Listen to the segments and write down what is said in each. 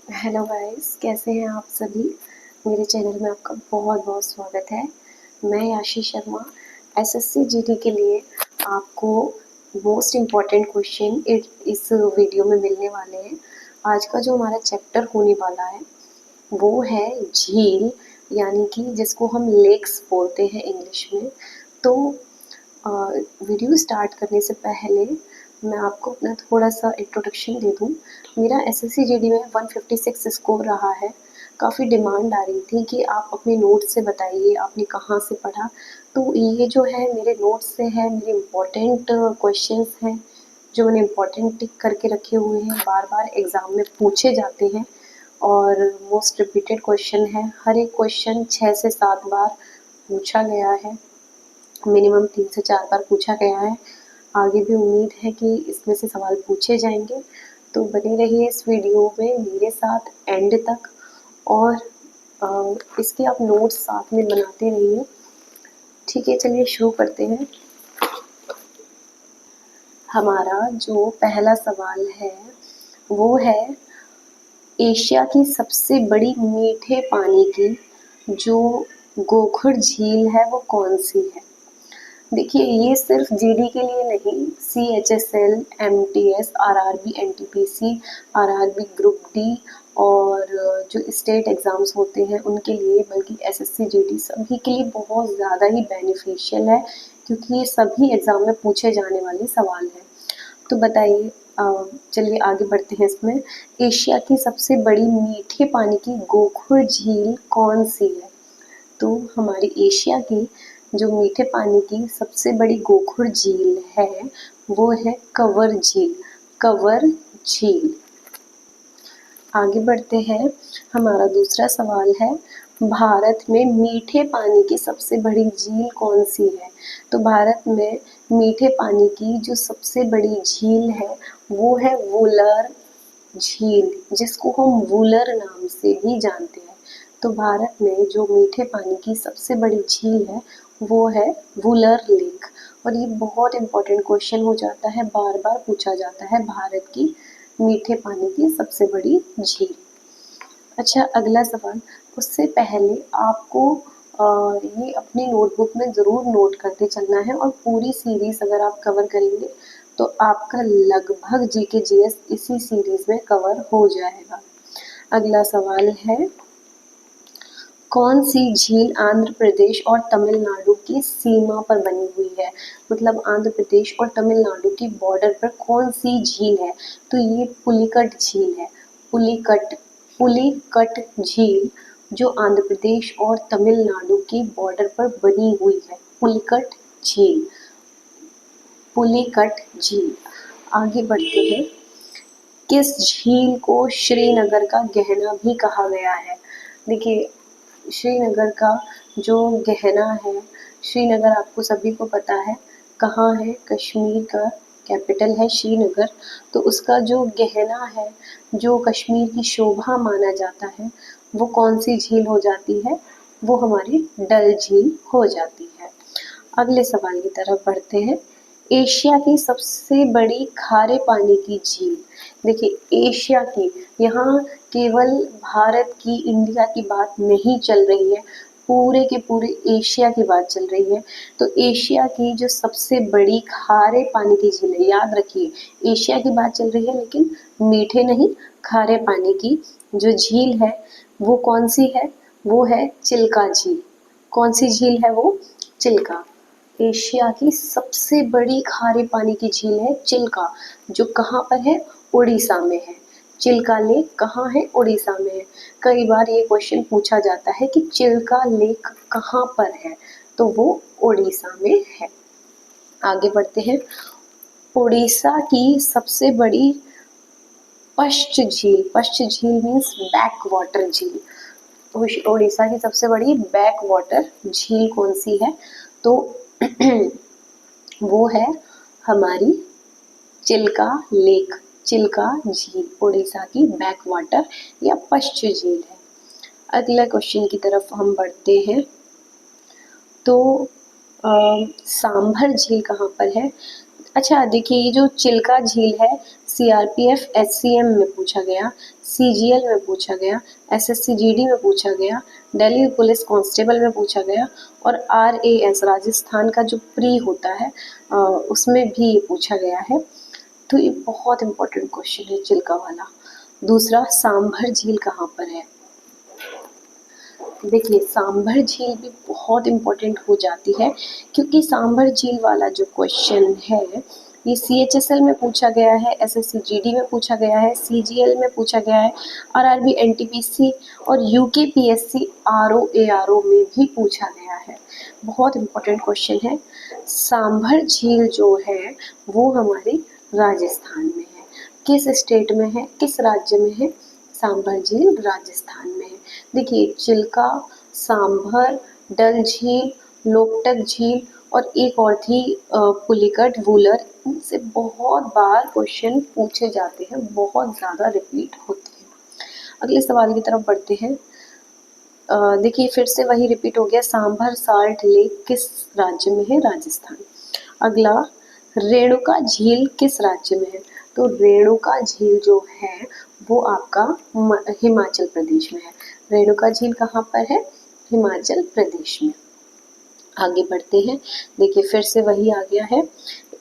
Hello guys, कैसे हैं आप सभी। मेरे चैनल में आपका बहुत बहुत स्वागत है। मैं आशीष शर्मा एसएससी जीडी के लिए आपको मोस्ट इम्पॉर्टेंट क्वेश्चन इस वीडियो में मिलने वाले हैं। आज का जो हमारा चैप्टर होने वाला है वो है झील, यानी कि जिसको हम लेक्स बोलते हैं इंग्लिश में। तो वीडियो स्टार्ट करने से पहले मैं आपको अपना थोड़ा सा इंट्रोडक्शन दे दूँ। मेरा एसएससी जीडी में 156 स्कोर रहा है। काफ़ी डिमांड आ रही थी कि आप अपने नोट्स से बताइए आपने कहाँ से पढ़ा। तो ये जो है मेरे नोट्स से है, मेरे इम्पोर्टेंट क्वेश्चंस हैं जो मैंने इम्पोर्टेंट टिक करके रखे हुए हैं, बार बार एग्ज़ाम में पूछे जाते हैं और मोस्ट रिपीटेड क्वेश्चन है। हर एक क्वेश्चन 6 से 7 बार पूछा गया है, मिनिमम 3 से 4 बार पूछा गया है। आगे भी उम्मीद है कि इसमें से सवाल पूछे जाएंगे। तो बने रहिए इस वीडियो में मेरे साथ एंड तक, और इसके आप नोट्स साथ में बनाते रहिए। ठीक है, चलिए शुरू करते हैं। हमारा जो पहला सवाल है वो है, एशिया की सबसे बड़ी मीठे पानी की जो गोखुर झील है वो कौन सी है। देखिए, ये सिर्फ जीडी के लिए नहीं, CHSL, MTS, RRB, NTPC, RRB group D और जो स्टेट एग्ज़ाम्स होते हैं उनके लिए, बल्कि SSC जीडी सभी के लिए बहुत ज़्यादा ही बेनिफिशियल है, क्योंकि ये सभी एग्ज़ाम में पूछे जाने वाले सवाल हैं। तो बताइए, चलिए आगे बढ़ते हैं इसमें। एशिया की सबसे बड़ी मीठे पानी की गोखुर झील कौन सी है। तो हमारी एशिया की जो मीठे पानी की सबसे बड़ी गोखुर झील है वो है कंवर झील। कंवर झील। आगे बढ़ते हैं। हमारा दूसरा सवाल है, भारत में मीठे पानी की सबसे बड़ी झील कौन सी है। तो भारत में मीठे पानी की जो सबसे बड़ी झील है वो है वुलर झील, जिसको हम वुलर नाम से भी जानते हैं। तो भारत में जो मीठे पानी की सबसे बड़ी झील है वो है वुलर लेक। और ये बहुत इंपॉर्टेंट क्वेश्चन हो जाता है, बार बार पूछा जाता है, भारत की मीठे पानी की सबसे बड़ी झील। अच्छा, अगला सवाल। उससे पहले आपको ये अपनी नोटबुक में ज़रूर नोट करते चलना है, और पूरी सीरीज़ अगर आप कवर करेंगे तो आपका लगभग जीके जीएस इसी सीरीज़ में कवर हो जाएगा। अगला सवाल है, कौन सी झील आंध्र प्रदेश और तमिलनाडु की सीमा पर बनी हुई है। मतलब आंध्र प्रदेश और तमिलनाडु की बॉर्डर पर कौन सी झील है। तो ये पुलिकट झील है। पुलिकट झील जो आंध्र प्रदेश और तमिलनाडु की बॉर्डर पर बनी हुई है, पुलिकट झील। पुलिकट झील। आगे बढ़ते हैं। किस झील को श्रीनगर का गहना भी कहा गया है। देखिए, श्रीनगर का जो गहना है, श्रीनगर आपको सभी को पता है कहाँ है, कश्मीर का कैपिटल है श्रीनगर। तो उसका जो गहना है, जो कश्मीर की शोभा माना जाता है, वो कौन सी झील हो जाती है, वो हमारी डल झील हो जाती है। अगले सवाल की तरफ बढ़ते हैं। एशिया की सबसे बड़ी खारे पानी की झील। देखिए, एशिया की, यहाँ केवल भारत की, इंडिया की बात नहीं चल रही है, पूरे के पूरे एशिया की बात चल रही है। तो एशिया की जो सबसे बड़ी खारे पानी की झील है, याद रखिए एशिया की बात चल रही है, लेकिन मीठे नहीं, खारे पानी की जो झील है वो कौन सी है, वो है चिल्का झील। कौन सी झील है वो, चिल्का। एशिया की सबसे बड़ी खारे पानी की झील है चिल्का, जो कहाँ पर है, उड़ीसा में है। चिल्का लेक कहाँ है, उड़ीसा में है। कई बार ये क्वेश्चन पूछा जाता है कि चिल्का लेक कहाँ पर है, तो वो उड़ीसा में है। आगे बढ़ते हैं। उड़ीसा की सबसे बड़ी पश्च झील, पश्च झील मीन्स बैक वाटर झील। उड़ीसा की सबसे बड़ी बैक वाटर झील कौन सी है, तो वो है हमारी चिल्का लेक। चिल्का झील उड़ीसा की बैक वाटर या पश्च झील है। अगला क्वेश्चन की तरफ हम बढ़ते हैं। तो सांभर झील कहाँ पर है। अच्छा देखिए, ये जो चिल्का झील है सीआरपीएफ एचसीएम में पूछा गया, सीजीएल में पूछा गया, एसएससी जीडी में पूछा गया, दिल्ली पुलिस कांस्टेबल में पूछा गया और आरएएस राजस्थान का जो प्री होता है उसमें भी ये पूछा गया है। तो ये बहुत इंपॉर्टेंट क्वेश्चन है चिल्का वाला। दूसरा, सांभर झील कहाँ पर है? देखिए, सांभर झील भी बहुत इम्पोर्टेंट हो जाती है क्योंकि सांभर झील वाला जो क्वेश्चन है ये सीएचएसएल में पूछा गया है, एसएससी जीडी में पूछा गया है, सीजीएल में पूछा गया है, आरआरबी एनटीपीसी और यूकेपीएससी आरओ एआरओ में भी पूछा गया है। बहुत इम्पोर्टेंट क्वेश्चन है। सांभर झील जो है वो हमारे राजस्थान में है। किस स्टेट में है, किस राज्य में है? सांभर झील राजस्थान में है। देखिए, चिल्का, सांभर, डल झील, लोकटक झील और एक और थी पुलिकट वूलर, इनसे बहुत बार क्वेश्चन पूछे जाते हैं, बहुत ज़्यादा रिपीट होते हैं। अगले सवाल की तरफ बढ़ते हैं। देखिए, फिर से वही रिपीट हो गया, सांभर साल्ट लेक किस राज्य में है? राजस्थान। अगला, रेणुका झील किस राज्य में है? तो रेणुका झील जो है वो आपका हिमाचल प्रदेश में है। रेणुका झील कहाँ पर है? हिमाचल प्रदेश में। आगे बढ़ते हैं। देखिए, फिर से वही आ गया है।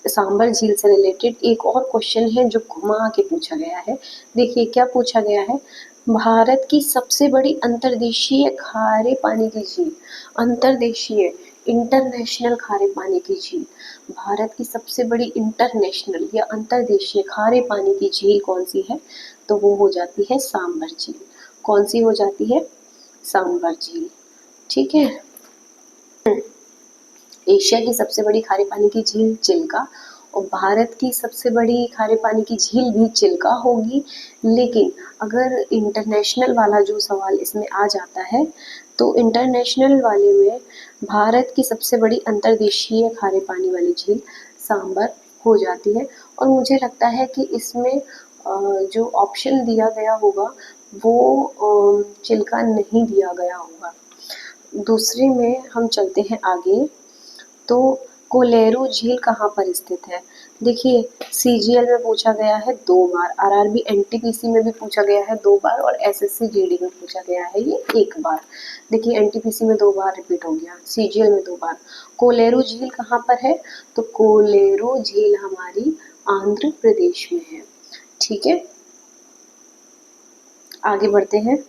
सांभर झील से रिलेटेड एक और क्वेश्चन है जो घुमा के पूछा गया है। देखिए, क्या पूछा गया है? भारत की सबसे बड़ी अंतर्देशीय खारे पानी की झील, अंतर्देशीय इंटरनेशनल खारे पानी की झील, भारत की सबसे बड़ी इंटरनेशनल या अंतर्देशीय खारे पानी की झील कौन सी है? तो वो हो जाती है सांभर झील। कौन सी हो जाती है? सांभर झील। ठीक है। एशिया की सबसे बड़ी खारे पानी की झील चिल्का और भारत की सबसे बड़ी खारे पानी की झील भी चिल्का होगी। लेकिन अगर इंटरनेशनल वाला जो सवाल इसमें आ जाता है तो इंटरनेशनल वाले में भारत की सबसे बड़ी अंतर्देशीय खारे पानी वाली झील सांभर हो जाती है। और मुझे लगता है कि इसमें जो ऑप्शन दिया गया होगा वो चिल्का नहीं दिया गया होगा। दूसरे में हम चलते हैं आगे। तो कोलेरू झील कहाँ पर स्थित है? देखिए, सीजीएल में पूछा गया है 2 बार, आरआरबी एनटीपीसी में भी पूछा गया है 2 बार और एसएससी जीडी में पूछा गया है ये 1 बार। देखिए, एनटीपीसी में 2 बार रिपीट हो गया, सीजीएल में 2 बार। कोलेरू झील कहाँ पर है? तो कोलेरू झील हमारी आंध्र प्रदेश में है। ठीक है, आगे बढ़ते हैं।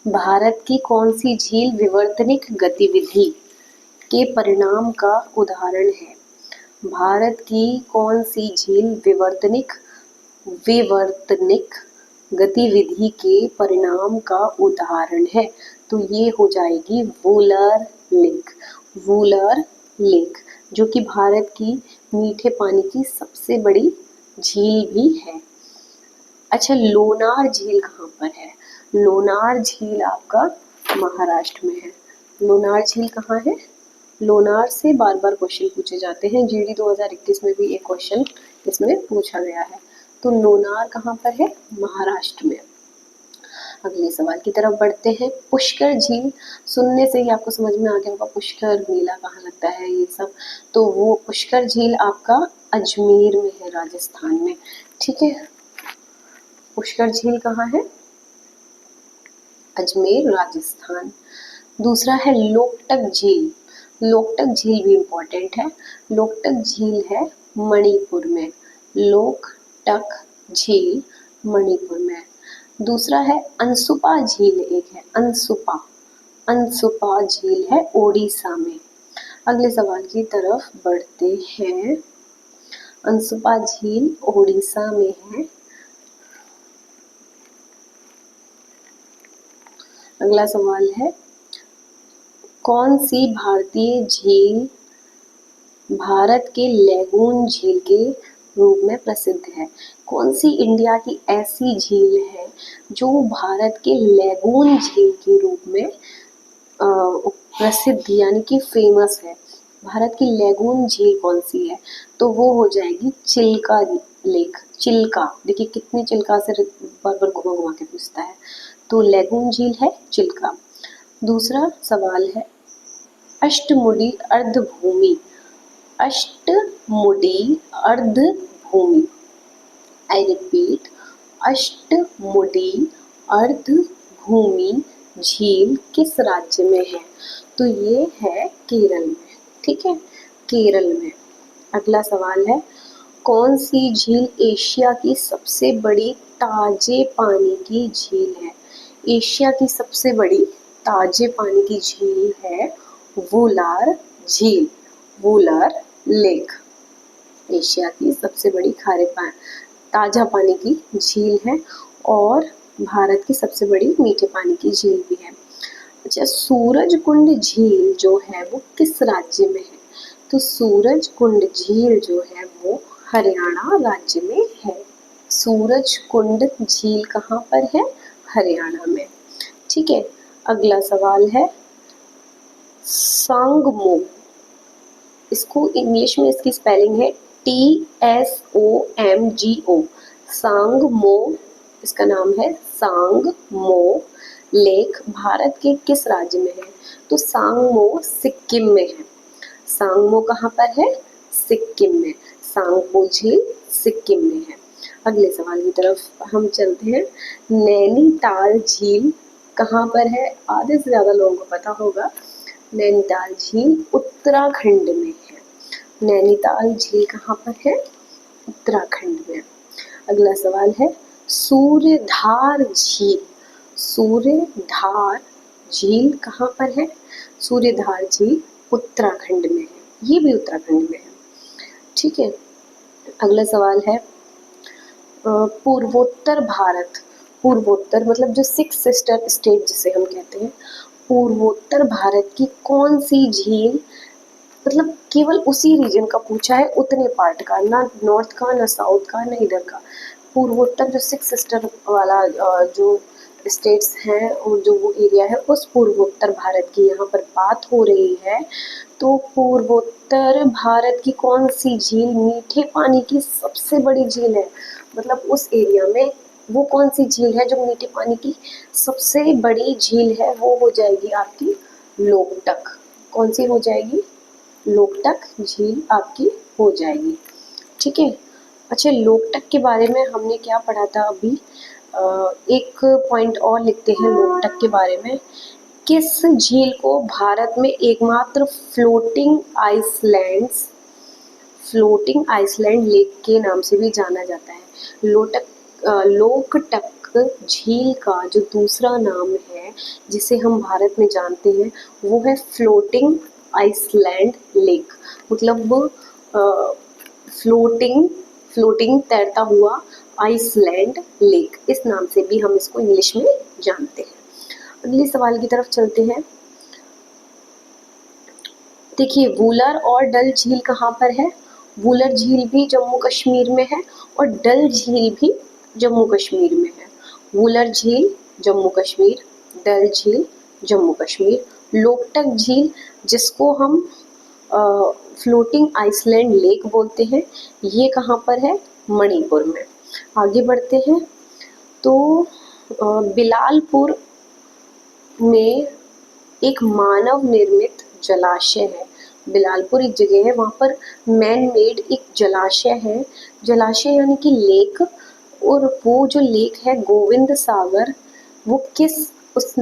भारत की कौन सी झील विवर्तनिक गतिविधि के परिणाम का उदाहरण है? भारत की कौन सी झील विवर्तनिक गतिविधि के परिणाम का उदाहरण है? तो ये हो जाएगी वूलर लेक। वूलर लेक जो कि भारत की मीठे पानी की सबसे बड़ी झील भी है। अच्छा, लोनार झील कहाँ पर है? लोनार झील आपका महाराष्ट्र में है। लोनार झील कहाँ है? लोनार से बार बार क्वेश्चन पूछे जाते हैं। जीडी 2021 में भी एक क्वेश्चन इसमें पूछा गया है। तो लोनार कहाँ पर है? महाराष्ट्र में। अगले सवाल की तरफ बढ़ते हैं। पुष्कर झील, सुनने से ही आपको समझ में आ गया होगा पुष्कर मेला कहाँ लगता है ये सब। तो वो पुष्कर झील आपका अजमेर में है, राजस्थान में। ठीक है, पुष्कर झील कहाँ है? अजमेर, राजस्थान। दूसरा है लोकटक झील। लोकटक झील भी इम्पोर्टेंट है। लोकटक झील है मणिपुर में। लोकटक झील मणिपुर में। दूसरा है अनसुपा झील, एक है अनसुपा। अनसुपा झील है ओडिशा में। अगले सवाल की तरफ बढ़ते हैं। अनसुपा झील ओडिशा में है। अगला सवाल है, कौन सी भारतीय झील भारत के लैगून झील के रूप में प्रसिद्ध है? कौन सी इंडिया की ऐसी झील है जो भारत के लैगून झील के रूप में प्रसिद्ध यानी कि फेमस है? भारत की लैगून झील कौन सी है? तो वो हो जाएगी चिल्का लेक। चिल्का, देखिए कितनी चिल्का से बार बार घुमा घुमा के पूछता है। तो लैगून झील है चिल्का। दूसरा सवाल है, अष्टमुडी अर्धभूमि। अष्टमुडी अर्धभूमि। आई रिपीट, अष्टमुडी अर्धभूमि झील किस राज्य में है? तो ये है केरल में। ठीक है, केरल में। अगला सवाल है, कौन सी झील एशिया की सबसे बड़ी ताजे पानी की झील है? एशिया की सबसे बड़ी ताजे पानी की झील है वुलार झील, वुलार लेक। एशिया की सबसे बड़ी ताजा पानी की झील है और भारत की सबसे बड़ी मीठे पानी की झील भी है। अच्छा, सूरजकुंड झील जो है वो किस राज्य में है? तो सूरजकुंड झील जो है वो हरियाणा राज्य में है। सूरजकुंड झील कहाँ पर है? हरियाणा में। ठीक है, अगला सवाल है, सांगमो, इसको इंग्लिश में इसकी स्पेलिंग है TSOMGO, सांगमो, इसका नाम है सांगमो लेक भारत के किस राज्य में है? तो सांगमो सिक्किम में है। सांगमो कहाँ पर है? सिक्किम में। सांगमो झील सिक्किम में है। अगले सवाल की तरफ हम चलते हैं, नैनीताल झील कहाँ पर है? आधे से ज़्यादा लोगों को पता होगा। नैनीताल झील उत्तराखंड में है। नैनीताल झील कहाँ पर है? उत्तराखंड में। अगला सवाल है, सूर्यधार झील, सूर्यधार झील कहाँ पर है? सूर्यधार झील उत्तराखंड में है, ये भी उत्तराखंड में है। ठीक है, अगला सवाल है, पूर्वोत्तर भारत, पूर्वोत्तर मतलब जो 6 सिस्टर स्टेट जिसे हम कहते हैं, पूर्वोत्तर भारत की कौन सी झील, मतलब केवल उसी रीजन का पूछा है, उतने पार्ट का, ना नॉर्थ का, ना साउथ का, ना इधर का। पूर्वोत्तर जो 6 सिस्टर वाला जो स्टेट्स हैं और जो वो एरिया है, उस पूर्वोत्तर भारत की यहाँ पर बात हो रही है। तो पूर्वोत्तर भारत की कौन सी झील मीठे पानी की सबसे बड़ी झील है? मतलब उस एरिया में वो कौन सी झील है जो मीठे पानी की सबसे बड़ी झील है? वो हो जाएगी आपकी लोकटक। कौन सी हो जाएगी? लोकटक झील आपकी हो जाएगी। ठीक है, अच्छा, लोकटक के बारे में हमने क्या पढ़ा था अभी? एक पॉइंट और लिखते हैं लोकटक के बारे में। किस झील को भारत में एकमात्र फ्लोटिंग आइसलैंड लेक के नाम से भी जाना जाता है? लोकटक झील का जो दूसरा नाम है जिसे हम भारत में जानते हैं वो है फ्लोटिंग आइसलैंड लेक, मतलब फ्लोटिंग तैरता हुआ आइसलैंड लेक, इस नाम से भी हम इसको इंग्लिश में जानते हैं। अगले सवाल की तरफ चलते हैं। देखिए, वुलर और डल झील कहाँ पर है? वुलर झील भी जम्मू कश्मीर में है और डल झील भी जम्मू कश्मीर में है। वुलर झील जम्मू कश्मीर, डल झील जम्मू कश्मीर। लोकटक झील जिसको हम फ्लोटिंग आइसलैंड लेक बोलते हैं, ये कहाँ पर है? मणिपुर में। आगे बढ़ते हैं तो बिलालपुर में एक मानव निर्मित जलाशय है। बिलालपुर एक जगह है, वहाँ पर मैन मेड एक जलाशय है, जलाशय यानी कि लेक, और वो जो लेक है गोविंद सागर, वो किस उस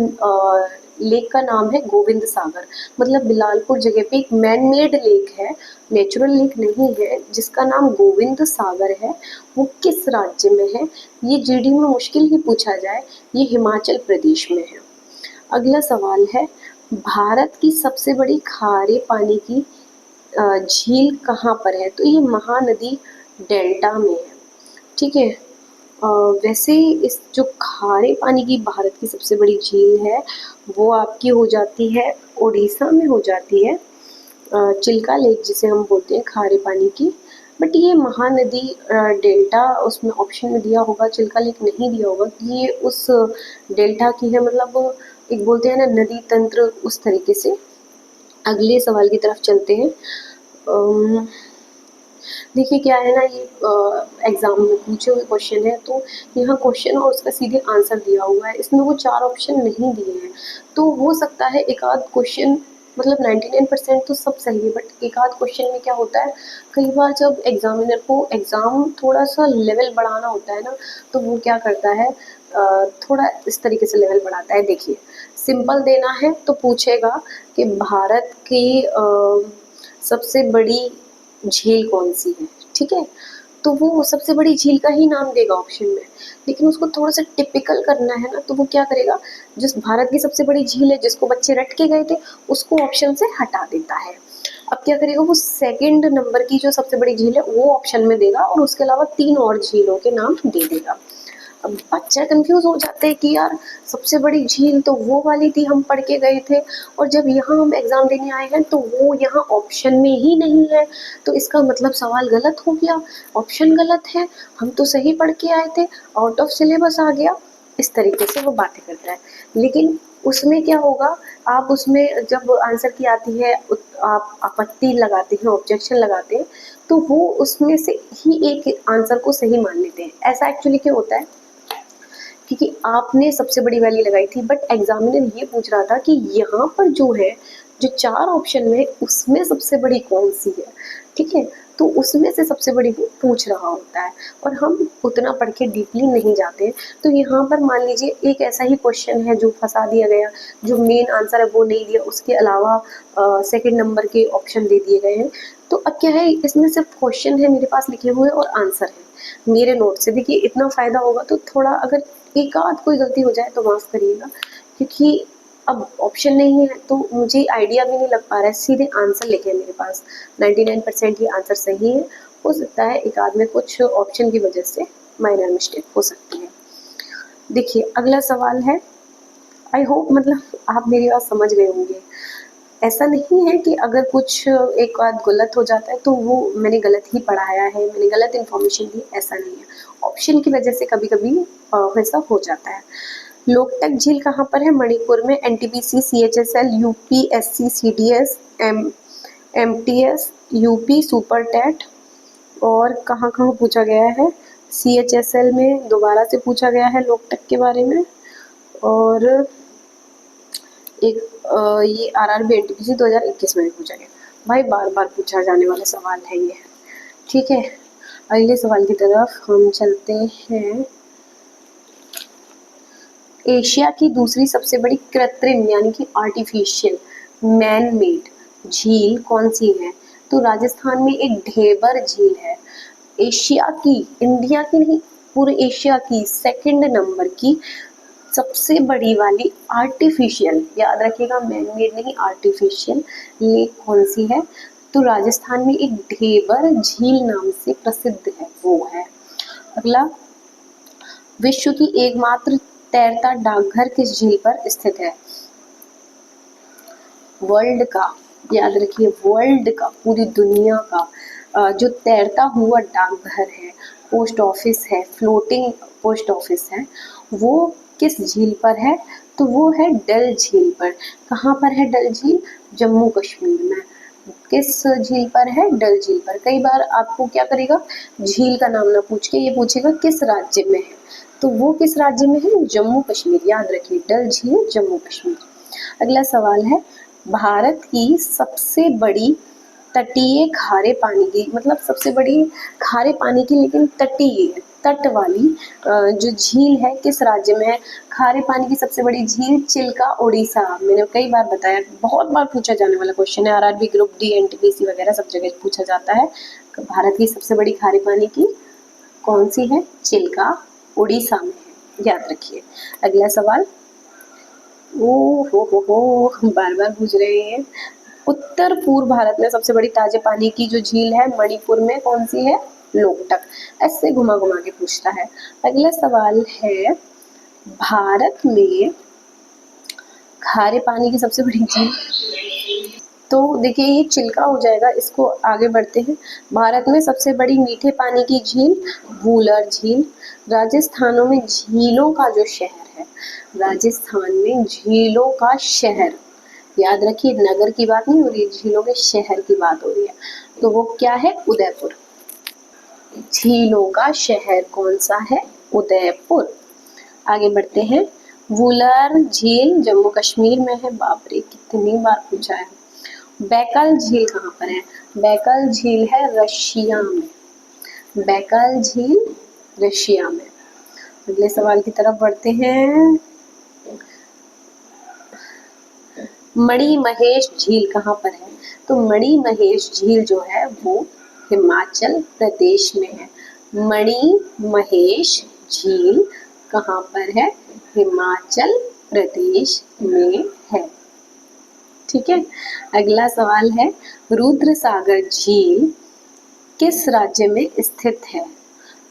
लेक का नाम है गोविंद सागर। मतलब बिलालपुर जगह पे एक मैन मेड लेक है, नेचुरल लेक नहीं है, जिसका नाम गोविंद सागर है। वो किस राज्य में है? ये जीडी में मुश्किल ही पूछा जाए, ये हिमाचल प्रदेश में है। अगला सवाल है, भारत की सबसे बड़ी खारे पानी की झील कहाँ पर है? तो ये महानदी डेल्टा में है। ठीक है, वैसे इस जो खारे पानी की भारत की सबसे बड़ी झील है वो आपकी हो जाती है उड़ीसा में हो जाती है, चिल्का लेक जिसे हम बोलते हैं खारे पानी की। बट ये महानदी डेल्टा उसमें ऑप्शन में दिया होगा, चिल्का लेक नहीं दिया होगा, ये उस डेल्टा की है, मतलब एक बोलते हैं ना नदी तंत्र, उस तरीके से। अगले सवाल की तरफ चलते हैं। देखिए क्या है ना, ये एग्जाम में पूछे हुए क्वेश्चन है, तो यहाँ क्वेश्चन और उसका सीधे आंसर दिया हुआ है, इसमें वो 4 ऑप्शन नहीं दिए हैं, तो हो सकता है एक आध क्वेश्चन मतलब 99% तो सब सही है, बट एक आध क्वेश्चन में क्या होता है, कई बार जब एग्जामिनर को एग्ज़ाम थोड़ा सा लेवल बढ़ाना होता है ना, तो वो क्या करता है, थोड़ा इस तरीके से लेवल बढ़ाता है। देखिए, सिंपल देना है तो पूछेगा कि भारत की सबसे बड़ी झील कौन सी है, ठीक है, तो वो सबसे बड़ी झील का ही नाम देगा ऑप्शन में। लेकिन उसको थोड़ा सा टिपिकल करना है ना, तो वो क्या करेगा, जिस भारत की सबसे बड़ी झील है जिसको बच्चे रट के गए थे, उसको ऑप्शन से हटा देता है। अब क्या करेगा, वो सेकंड नंबर की जो सबसे बड़ी झील है वो ऑप्शन में देगा, और उसके अलावा 3 और झीलों के नाम दे देगा। अब बच्चा कंफ्यूज हो जाते हैं कि यार, सबसे बड़ी झील तो वो वाली थी, हम पढ़ के गए थे, और जब यहाँ हम एग्जाम देने आए हैं तो वो यहाँ ऑप्शन में ही नहीं है, तो इसका मतलब सवाल गलत हो गया, ऑप्शन गलत है, हम तो सही पढ़ के आए थे, आउट ऑफ सिलेबस आ गया। इस तरीके से वो बातें करता है। लेकिन उसमें क्या होगा, आप उसमें जब आंसर की आती है, आप आपत्ति लगाते हैं, ऑब्जेक्शन लगाते हैं, तो वो उसमें से ही एक आंसर को सही मान लेते हैं। ऐसा एक्चुअली क्यों होता है, क्योंकि आपने सबसे बड़ी वैल्यू लगाई थी, बट एग्जामिनर ये पूछ रहा था कि यहाँ पर जो है, जो 4 ऑप्शन में, उसमें सबसे बड़ी कौन सी है, ठीक है, तो उसमें से सबसे बड़ी वो पूछ रहा होता है, और हम उतना पढ़ के डीपली नहीं जाते। तो यहाँ पर मान लीजिए एक ऐसा ही क्वेश्चन है जो फंसा दिया गया, जो मेन आंसर है वो नहीं दिया, उसके अलावा सेकंड नंबर के ऑप्शन दे दिए गए हैं। तो अब क्या है, इसमें सिर्फ क्वेश्चन है मेरे पास लिखे हुए और आंसर है मेरे नोट से। देखिए, इतना फ़ायदा होगा, तो थोड़ा अगर एक आध कोई गलती हो जाए तो माफ़ करिएगा, क्योंकि अब ऑप्शन नहीं है तो मुझे आइडिया भी नहीं लग पा रहा है, सीधे आंसर लिखे हैं मेरे पास। 99% ये आंसर सही है, हो सकता है एक आध में कुछ ऑप्शन की वजह से माइनर मिस्टेक हो सकती है। देखिए, अगला सवाल है, आई होप मतलब आप मेरी बात समझ गए होंगे। ऐसा नहीं है कि अगर कुछ एक आध गलत हो जाता है तो वो मैंने गलत ही पढ़ाया है, मैंने गलत इन्फॉर्मेशन दी, ऐसा नहीं है। ऑप्शन की वजह से कभी कभी वैसा हो जाता है। लोकटक झील कहाँ पर है? मणिपुर में। NTPC, CHSL, UPSC, CDS, MTS, UP super TET, और कहाँ कहाँ पूछा गया है? सीएचएसएल में दोबारा से पूछा गया है लोकटक के बारे में, और एक ये आरआरबी एनटीपीसी 2021 में भी पूछा गया। भाई बार बार पूछा जाने वाला सवाल है ये, ठीक है। अगले सवाल की तरफ हम चलते हैं। एशिया की दूसरी सबसे बड़ी कृत्रिम यानी कि आर्टिफिशियल मैन मेड झील कौन सी है? तो राजस्थान में एक ढेबर झील है। एशिया की, इंडिया की नहीं, पूरे एशिया की सेकंड नंबर की सबसे बड़ी वाली आर्टिफिशियल, याद रखिएगा, मैन मेड नहीं, आर्टिफिशियल लेक कौन सी है? तो राजस्थान में एक ढेबर झील नाम से प्रसिद्ध है, वो है। अगला, विश्व की एकमात्र तैरता डाकघर किस झील पर स्थित है? वर्ल्ड का, याद रखिए, वर्ल्ड का, पूरी दुनिया का जो तैरता हुआ डाकघर है, पोस्ट ऑफिस है, फ्लोटिंग पोस्ट ऑफिस है, वो किस झील पर है? तो वो है डल झील पर। कहाँ पर है डल झील? जम्मू कश्मीर में। किस झील पर है? डल झील पर। कई बार आपको क्या करेगा, झील का नाम ना पूछ के ये पूछेगा किस राज्य में है, तो वो किस राज्य में है? जम्मू कश्मीर, याद रखिए, डल झील जम्मू कश्मीर। अगला सवाल है, भारत की सबसे बड़ी तटीय खारे पानी की, मतलब सबसे बड़ी खारे पानी की लेकिन तटीय, तट वाली जो झील है किस राज्य में है? खारे पानी की सबसे बड़ी झील चिल्का, उड़ीसा। मैंने कई बार बताया, बहुत बार पूछा जाने वाला क्वेश्चन है, आरआरबी ग्रुप डी, एनटीपीसी वगैरह सब जगह पूछा जाता है। भारत की सबसे बड़ी खारे पानी की कौन सी है? चिल्का, उड़ीसा में है, याद रखिए। अगला सवाल, ओ हो, बार बार पूछ रहे हैं। उत्तर पूर्व भारत में सबसे बड़ी ताजे पानी की जो झील है मणिपुर में, कौन सी है? लोकटक। ऐसे घुमा घुमा के पूछता है। अगला सवाल है, भारत में खारे पानी की सबसे बड़ी झील, तो देखिए ये चिल्का हो जाएगा, इसको आगे बढ़ते हैं। भारत में सबसे बड़ी मीठे पानी की झील वूलर झील। राजस्थान में झीलों का जो शहर है, राजस्थान में झीलों का शहर, याद रखिए, नगर की बात नहीं हो रही है, झीलों के शहर की बात हो रही है, तो वो क्या है? उदयपुर। झीलों का शहर कौन सा है? उदयपुर। आगे बढ़ते हैं। वुलर झील जम्मू कश्मीर में है। बाप रे, कितनी बार पूछा है। बैकल झील कहाँ पर है? बैकल झील है रशिया में। बैकल झील रशिया में। अगले सवाल की तरफ बढ़ते हैं। मणिमहेश झील कहाँ पर है? तो मणिमहेश झील जो है वो हिमाचल प्रदेश में है। मणिमहेश झील कहाँ पर है? हिमाचल प्रदेश में है। ठीक है। अगला सवाल है, रुद्र सागर झील किस राज्य में स्थित है?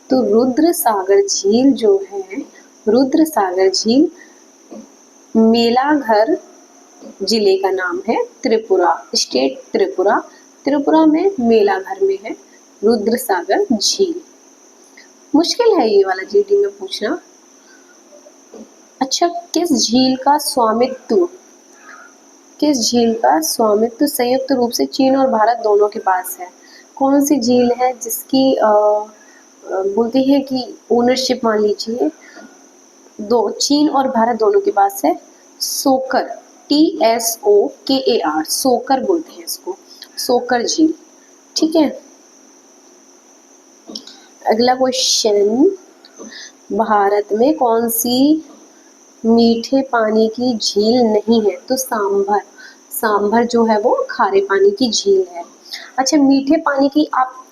तो रुद्र सागर झील जो है, रुद्र सागर झील मेलाघर जिले का नाम है, त्रिपुरा, स्टेट त्रिपुरा। त्रिपुरा में मेलाघर में है रुद्र सागर झील। मुश्किल है ये वाला जीडी में पूछना। अच्छा, किस झील का स्वामित्व संयुक्त रूप से चीन और भारत दोनों के पास है? कौन सी झील है जिसकी बोलते हैं कि ओनरशिप मान लीजिए दो चीन और भारत दोनों के पास है? सोकर, TSOKAR, सोकर बोलते हैं इसको, सोकर झील। ठीक है। अगला क्वेश्चन, भारत में कौन सी मीठे पानी की झील नहीं है? तो सांभर। सांभर जो है वो खारे पानी की झील है। अच्छा, मीठे पानी की आप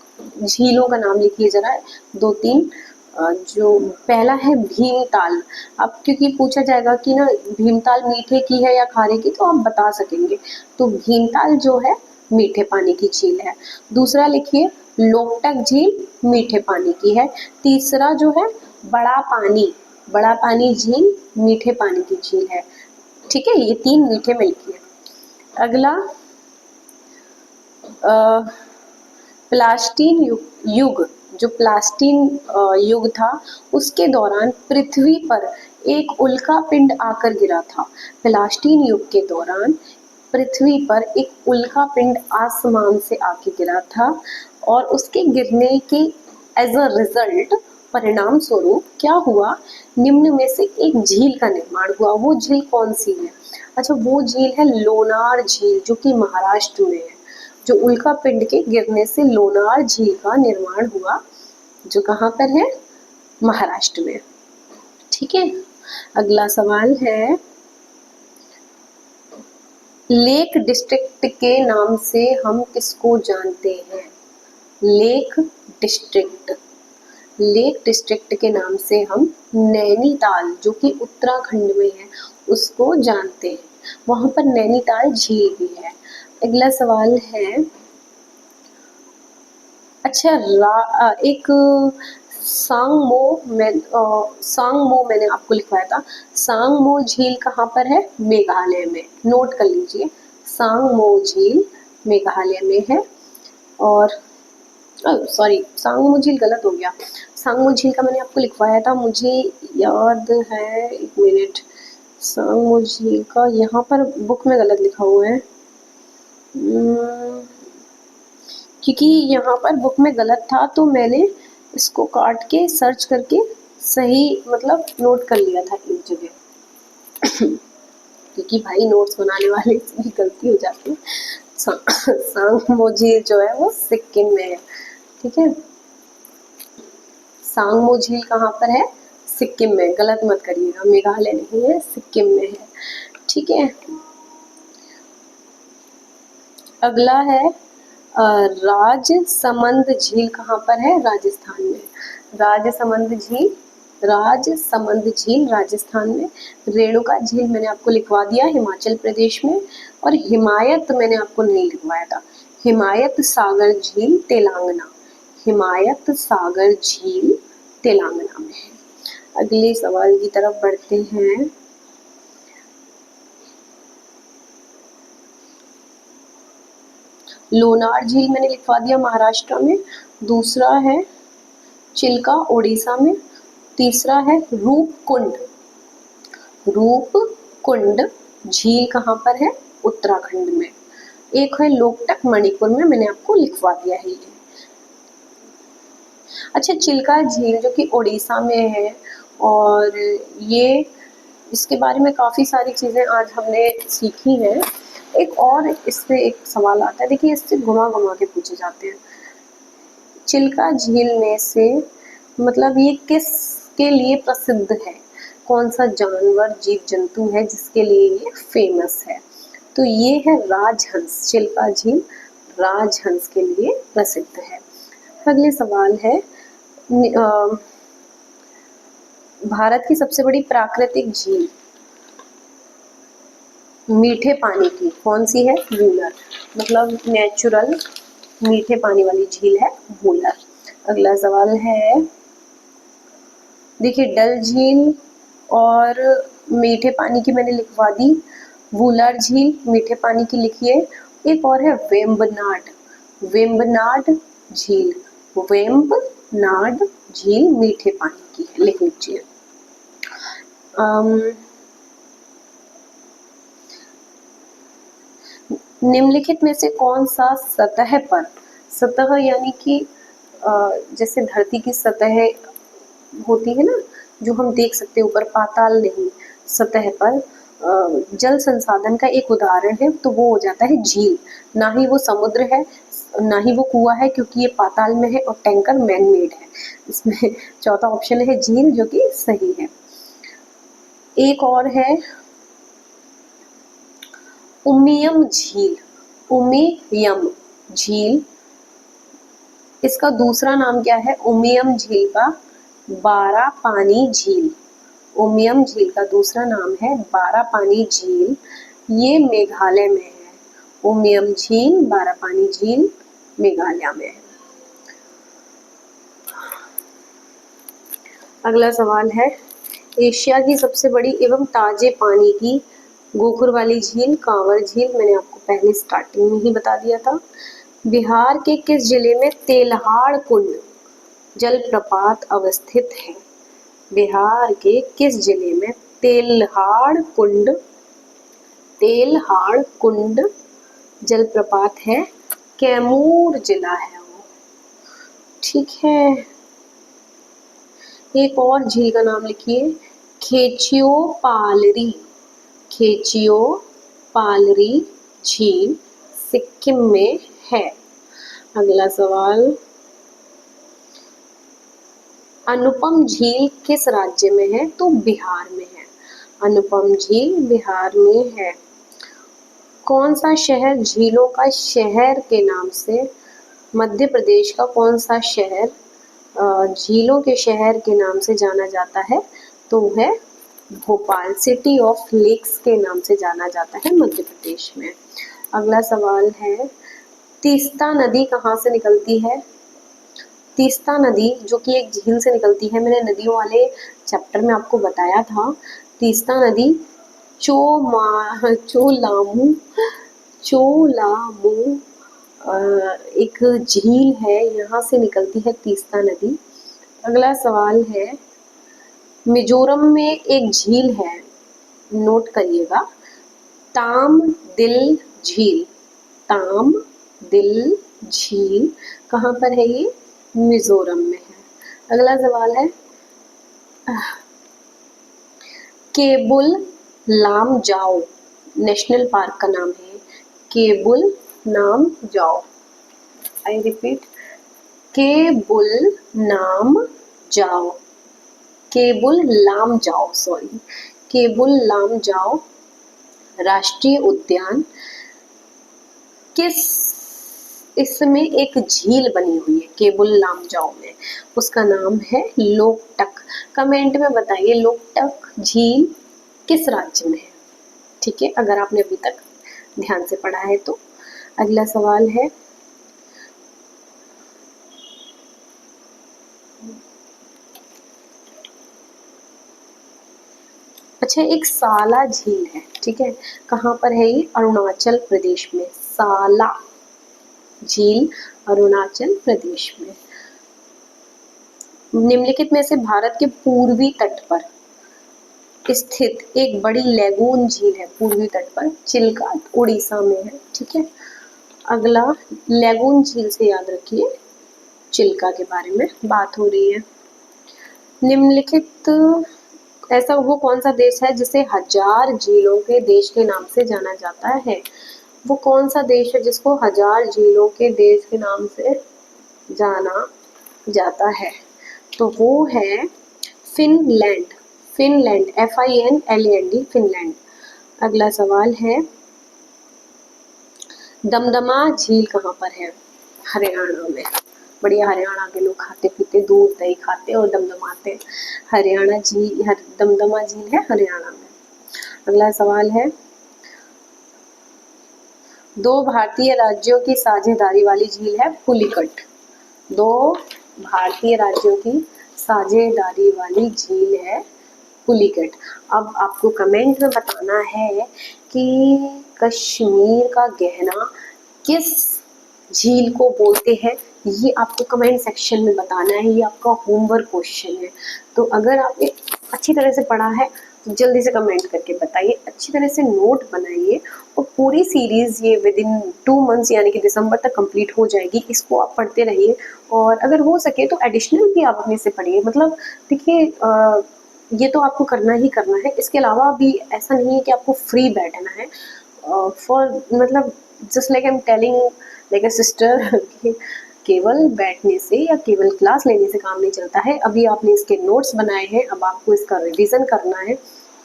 झीलों का नाम लिखिए जरा, 2-3। जो पहला है भीमताल। अब क्योंकि पूछा जाएगा कि ना भीमताल मीठे की है या खारे की, तो आप बता सकेंगे। तो भीमताल जो है मीठे पानी की झील है। दूसरा लिखिए लोकटक झील मीठे पानी की है। तीसरा जो है बड़ा पानी झील मीठे पानी की झील है। ठीक है, ये 3 मीठे में लिखिए। अगला प्लास्टीन युग, जो प्लास्टीन युग था उसके दौरान पृथ्वी पर एक उल्का पिंड आकर गिरा था। प्लास्टीन युग के दौरान पृथ्वी पर एक उल्का पिंड आसमान से आके गिरा था और उसके गिरने के एज अ रिजल्ट, परिणाम स्वरूप क्या हुआ? निम्न में से एक झील का निर्माण हुआ। वो झील कौन सी है? अच्छा, वो झील है लोनार झील, जो कि महाराष्ट्र में है। जो उल्का पिंड के गिरने से लोनार झील का निर्माण हुआ, जो कहाँ पर है? महाराष्ट्र में। ठीक है। अगला सवाल है, लेक डिस्ट्रिक्ट के नाम से हम किसको जानते हैं? लेक डिस्ट्रिक्ट के नाम से हम नैनीताल, जो कि उत्तराखंड में है, उसको जानते हैं। वहां पर नैनीताल झील भी है। अगला सवाल है, अच्छा एक सांगमो मैंने आपको लिखवाया था। सांगमो झील कहाँ पर है? मेघालय में। नोट कर लीजिए, सांगमो झील मेघालय में है। और सॉरी, सांगमो झील गलत हो गया। सांगमो झील का मैंने आपको लिखवाया था, मुझे याद है, 1 मिनट। सांगमो झील का यहाँ पर बुक में गलत लिखा हुआ है, क्योंकि यहाँ पर बुक में गलत था तो मैंने इसको काट के सर्च करके सही मतलब नोट कर लिया था एक जगह। क्योंकि भाई नोट्स बनाने वाले से गलती हो जाती है। सांगमो झील जो है वो सिक्किम में है। ठीक है, सांगमो झील कहाँ पर है? सिक्किम में। गलत मत करिएगा, मेघालय नहीं है, सिक्किम में है। ठीक है। अगला है राजसमंद झील कहाँ पर है? राजस्थान में। राजसमंद झील राजस्थान में। रेणुका झील मैंने आपको लिखवा दिया, हिमाचल प्रदेश में। और हिमायत मैंने आपको नहीं लिखवाया था, हिमायत सागर झील तेलंगाना। हिमायत सागर झील तेलंगाना में है। अगले सवाल की तरफ बढ़ते हैं। लोनार झील मैंने लिखवा दिया महाराष्ट्र में। दूसरा है चिल्का उड़ीसा में। तीसरा है रूपकुंड झील कहाँ पर है? उत्तराखंड में। एक है लोकटक मणिपुर में, मैंने आपको लिखवा दिया है ये। अच्छा, चिल्का झील जो कि उड़ीसा में है, और ये इसके बारे में काफ़ी सारी चीज़ें आज हमने सीखी हैं। एक और इससे एक सवाल आता है, देखिए इससे घुमा घुमा के पूछे जाते हैं। चिल्का झील में से मतलब ये किस के लिए प्रसिद्ध है, कौन सा जानवर जीव जंतु है जिसके लिए ये फेमस है? तो ये है राजहंस। चिल्का झील राजहंस के लिए प्रसिद्ध है। अगले सवाल है, भारत की सबसे बड़ी प्राकृतिक झील मीठे पानी की कौन सी है? वूलर, मतलब नेचुरल मीठे पानी वाली झील है वूलर। अगला सवाल है, देखिए डल झील और मीठे पानी की मैंने लिखवा दी, वूलर झील मीठे पानी की लिखिए। एक और है वेम्बनाड, वेम्बनाड झील, वेम्बनाड झील मीठे पानी की है, लिख लीजिए। निम्नलिखित में से कौन सा सतह पर, सतह यानी कि जैसे धरती की सतह होती है ना जो हम देख सकते हैं ऊपर, पाताल नहीं, सतह पर जल संसाधन का एक उदाहरण है तो वो हो जाता है झील। ना ही वो समुद्र है ना ही वो कुआं है क्योंकि ये पाताल में है, और टैंकर मैन मेड है। इसमें चौथा ऑप्शन है झील जो कि सही है। एक और है उमियम झील, उमियम झील, इसका दूसरा नाम क्या है? उमियम झील का बारापानी झील, उमियम झील का दूसरा नाम है बारापानी झील, ये मेघालय में है। उमियम झील, बारापानी झील मेघालय में है। अगला सवाल है, एशिया की सबसे बड़ी एवं ताजे पानी की गोखुर वाली झील कांवर झील, मैंने आपको पहले स्टार्टिंग में ही बता दिया था। बिहार के किस जिले में तेल्हाड़ कुंड जलप्रपात अवस्थित है? बिहार के किस जिले में तेल्हाड़ कुंड जलप्रपात है? कैमूर जिला है वो, ठीक है। एक और झील का नाम लिखिए, खेचियो पालरी, खेचियो पालरी झील सिक्किम में है। अगला सवाल, अनुपम झील किस राज्य में है? तो बिहार में है। अनुपम झील बिहार में है। कौन सा शहर झीलों का शहर के नाम से, मध्य प्रदेश का कौन सा शहर झीलों के शहर के नाम से जाना जाता है? तो है भोपाल, सिटी ऑफ लेक्स के नाम से जाना जाता है मध्य प्रदेश में। अगला सवाल है, तीस्ता नदी कहाँ से निकलती है? तीस्ता नदी जो कि एक झील से निकलती है, मैंने नदियों वाले चैप्टर में आपको बताया था। तीस्ता नदी चोलामू एक झील है, यहाँ से निकलती है तीस्ता नदी। अगला सवाल है, मिजोरम में एक झील है, नोट करिएगा, ताम दिल झील, ताम दिल झील कहाँ पर है? ये मिजोरम में है। अगला सवाल है, केबुल लामजाओ नेशनल पार्क का नाम है, केबुल नाम जाओ, I repeat, Keibul Lamjao, Keibul Lamjao sorry, Keibul Lamjao राष्ट्रीय उद्यान किस, इसमें एक झील बनी हुई है केबुल लामजाओ में, उसका नाम है लोकटक। कमेंट में बताइए लोकटक झील किस राज्य में है, ठीक है, अगर आपने अभी तक ध्यान से पढ़ा है तो। अगला सवाल है, अच्छा एक साला झील है, ठीक है, कहाँ पर है ये? अरुणाचल प्रदेश में, साला झील अरुणाचल प्रदेश में। निम्नलिखित में से भारत के पूर्वी तट पर स्थित एक बड़ी लैगून झील है, पूर्वी तट पर, चिल्का उड़ीसा में है, ठीक है। अगला, लैगून झील से याद रखिए चिल्का के बारे में बात हो रही है। निम्नलिखित ऐसा वो कौन सा देश है जिसे हजार झीलों के देश के नाम से जाना जाता है? वो कौन सा देश है जिसको 1000 झीलों के देश के नाम से जाना जाता है? तो वो है फिनलैंड। Finland, FINLAND, Finland. अगला सवाल है, दमदमा झील कहाँ पर है? हरियाणा में। बढ़िया, हरियाणा के लोग खाते पीते दूध दही खाते और दमदमाते। हरियाणा झील, दमदमा झील है हरियाणा में। अगला सवाल है, 2 भारतीय राज्यों की साझेदारी वाली झील है पुलिकट। 2 भारतीय राज्यों की साझेदारी वाली झील है पुलिकट। अब आपको कमेंट में बताना है कि कश्मीर का गहना किस झील को बोलते हैं, ये आपको कमेंट सेक्शन में बताना है। ये आपका होमवर्क क्वेश्चन है। तो अगर आपने अच्छी तरह से पढ़ा है तो जल्दी से कमेंट करके बताइए, अच्छी तरह से नोट बनाइए और पूरी सीरीज ये विद इन 2 मंथ्स यानी कि दिसंबर तक कंप्लीट हो जाएगी। इसको आप पढ़ते रहिए और अगर हो सके तो एडिशनल भी आप अपने से पढ़िए। मतलब देखिए, ये तो आपको करना ही करना है। इसके अलावा भी ऐसा नहीं है कि आपको फ्री बैठना है फॉर मतलब just like I am telling like a sister केवल बैठने से या केवल क्लास लेने से काम नहीं चलता है। अभी आपने इसके नोट्स बनाए हैं, अब आपको इसका रिवीजन करना है,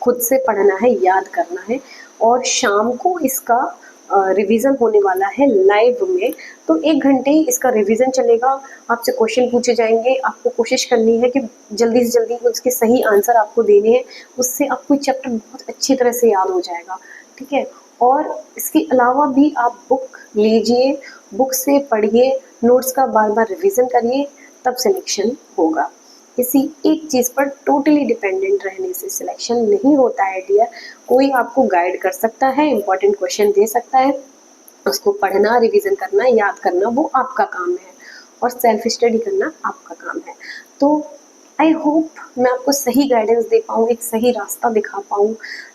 खुद से पढ़ना है, याद करना है और शाम को इसका रिवीजन होने वाला है लाइव में। तो 1 घंटे ही इसका रिवीजन चलेगा। आपसे क्वेश्चन पूछे जाएंगे, आपको कोशिश करनी है कि जल्दी से जल्दी उसके सही आंसर आपको देने हैं। उससे आपको चैप्टर बहुत अच्छी तरह से याद हो जाएगा, ठीक है। और इसके अलावा भी आप बुक लीजिए, बुक से पढ़िए, नोट्स का बार बार रिवीजन करिए, तब सिलेक्शन होगा। किसी एक चीज़ पर टोटली डिपेंडेंट रहने से सिलेक्शन नहीं होता है डियर। कोई आपको गाइड कर सकता है, इंपॉर्टेंट क्वेश्चन दे सकता है, उसको पढ़ना, रिवीजन करना, याद करना वो आपका काम है और सेल्फ स्टडी करना आपका काम है। तो आई होप मैं आपको सही गाइडेंस दे पाऊँ, एक सही रास्ता दिखा पाऊँ।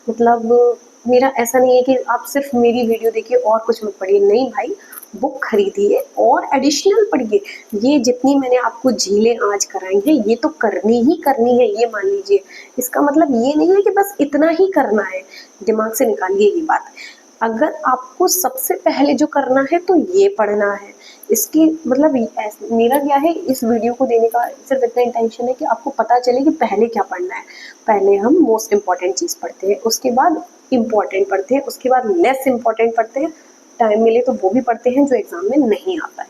मतलब मेरा ऐसा नहीं है कि आप सिर्फ मेरी वीडियो देखिए और कुछ मत पढ़िए, नहीं भाई, बुक खरीदिए और एडिशनल पढ़िए। ये जितनी मैंने आपको झीलें आज कराई हैं ये तो करनी ही करनी है, ये मान लीजिए। इसका मतलब ये नहीं है कि बस इतना ही करना है, दिमाग से निकालिए ये बात। अगर आपको सबसे पहले जो करना है तो ये पढ़ना है। इसकी मतलब मेरा क्या है, इस वीडियो को देने का सिर्फ इतना इंटेंशन है कि आपको पता चले कि पहले क्या पढ़ना है। पहले हम मोस्ट इम्पॉर्टेंट चीज़ पढ़ते हैं, उसके बाद इम्पॉर्टेंट पढ़ते हैं, उसके बाद लेस इम्पॉर्टेंट पढ़ते हैं, टाइम मिले तो वो भी पढ़ते हैं जो एग्जाम में नहीं आता है।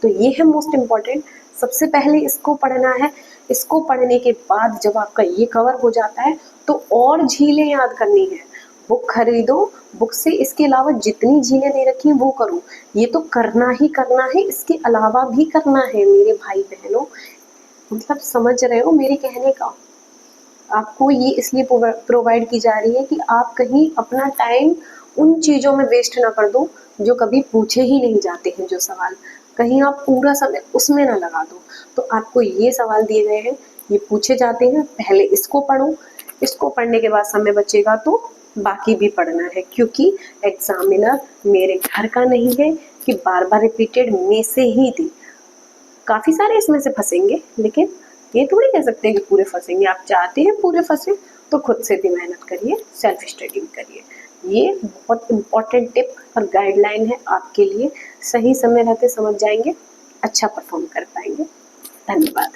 तो ये है मोस्ट इम्पॉर्टेंट। सबसे पहले इसको पढ़ना है। इसको पढ़ने के बाद जब आपका ये कवर हो जाता है तो और झीलें याद करनी है। बुक खरीदो, बुक से इसके अलावा जितनी झीलें दे रखी हैं वो करो। ये तो करना ही करना है, इसके अलावा भी करना है मेरे भाई बहनों। मतलब समझ रहे हो मेरे कहने का? आपको ये इसलिए प्रोवाइड की जा रही है कि आप कहीं अपना टाइम उन चीज़ों में वेस्ट ना कर दो जो कभी पूछे ही नहीं जाते हैं। जो सवाल कहीं आप पूरा समय उसमें ना लगा दो। तो आपको ये सवाल दिए गए हैं, ये पूछे जाते हैं, पहले इसको पढ़ो। इसको पढ़ने के बाद समय बचेगा तो बाकी भी पढ़ना है, क्योंकि एग्जामिनर मेरे घर का नहीं है कि बार बार रिपीटेड में से ही दे। काफ़ी सारे इसमें से फंसेंगे, लेकिन ये थोड़ी कह सकते हैं कि पूरे फंसेंगे। आप चाहते हैं पूरे फंसे तो खुद से भी मेहनत करिए, सेल्फ स्टडी करिए। ये बहुत इम्पॉर्टेंट टिप और गाइडलाइन है आपके लिए। सही समय रहते समझ जाएंगे, अच्छा परफॉर्म कर पाएंगे। धन्यवाद।